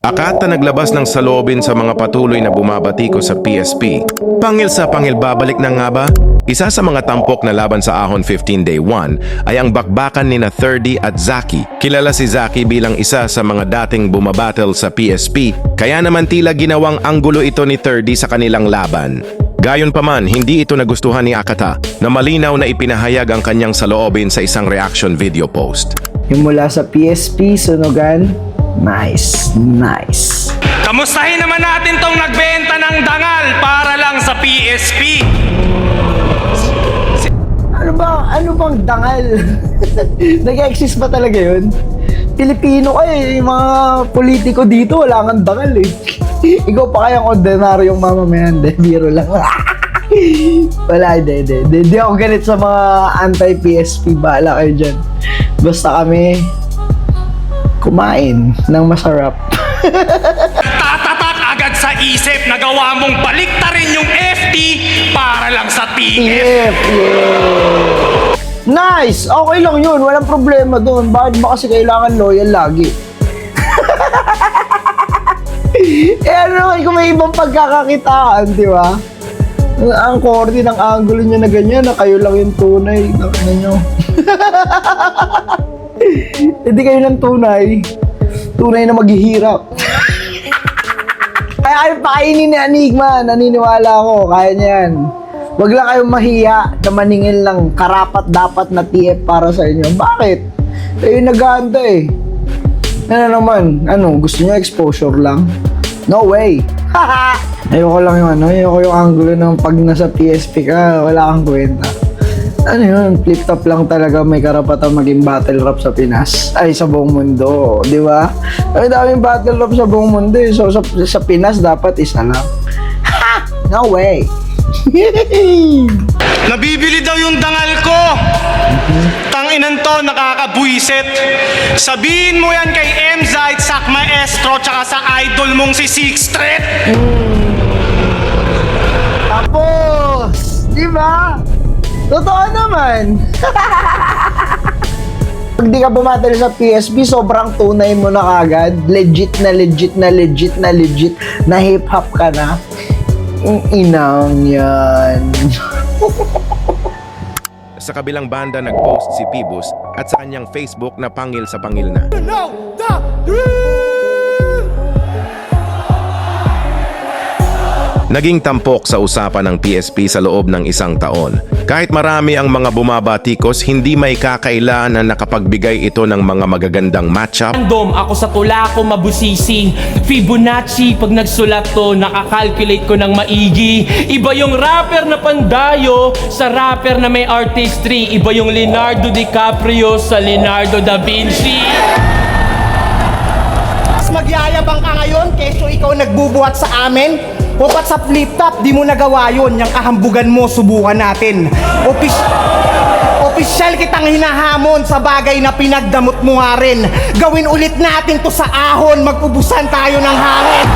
Akata naglabas ng saloobin sa mga patuloy na bumabatiko sa PSP. Pangil sa pangil, babalik na nga ba? Isa sa mga tampok na laban sa Ahon 15 Day 1 ay ang bakbakan ni na 30 at Zaki. Kilala si Zaki bilang isa sa mga dating bumabattle sa PSP, kaya naman tila ginawang anggulo ito ni 30 sa kanilang laban. Gayunpaman, hindi ito nagustuhan ni Akata na malinaw na ipinahayag ang kanyang saloobin sa isang reaction video post. Yung mula sa PSP, sunugan, nice. Kamustahin naman natin tong nagbenta ng dangal para lang sa PSP. Ano bang dangal? Nag-exist ba talaga yun? Pilipino kayo, yung mga politiko dito, wala kang dangal eh. Ikaw pa kayang ordinaryong mamamayan, biro lang. Wala, hindi ako galit sa mga anti-PSP, bahala kayo dyan. Basta kami, kumain ng masarap. Tatatak agad sa isip na gawa mong baliktarin yung FT para lang sa TF. Yeah. Nice! Okay lang yun, walang problema doon. Bakit ba kasi kailangan loyal lagi? Ano naman kung may ibang pagkakakitaan, di ba? Ang corny ng angulo niya na ganyan, na kayo lang yung tunay. Ano nyo? Hindi kayo ng tunay. Tunay na maghihirap. Kaya kayo pakainin ni Enigma. Naniniwala ako. Kaya niya yan. Huwag lang kayong mahiya na maningil ng karapat dapat na TF para sa inyo. Bakit? Kayo nag-aanda eh. Ano naman? Ano? Gusto niyo exposure lang? No way! Ayoko lang yung ayoko yung angulo ng pag nasa PSP ka, wala kang kwenta. Ano yun? Flip-top lang talaga may karapatan maging battle rap sa Pinas. Ay, sa buong mundo. Di ba? Ay, daming battle rap sa buong mundo eh. So, sa Pinas, dapat isa lang. Ha! No way! Nabibili daw yung dangal ko. Tanginan to, nakakabuisit. Sabihin mo yan kay MZite, Sak Maestro, tsaka sa idol mong si Six Threat. Tapos! Di ba? Totoo naman! Pag di ka bumatali sa PSP, sobrang tunay mo na kagad. Legit na hip-hop ka na. Inang yan. Sa kabilang banda, nag-post si Pibus at sa kanyang Facebook na pangil sa pangil na. Naging tampok sa usapan ng PSP sa loob ng isang taon. Kahit marami ang mga bumabatikos, hindi may kakaila na nakapagbigay ito ng mga magagandang matchup. Random, ako sa tula ko mabusisi. Fibonacci, pag nagsulat to, nakakalculate ko ng maigi. Iba yung rapper na pandayo sa rapper na may artistry. Iba yung Leonardo DiCaprio sa Leonardo da Vinci. Mas magyayabang ka ngayon keso ikaw nagbubuhat sa amin? O ba't sa flip-top, di mo nagawa yun? Yung kahambugan mo, subukan natin. Opisyal kitang hinahamon sa bagay na pinagdamot mo nga rin. Gawin ulit natin to sa ahon, mag-ubusan tayo ng hangin.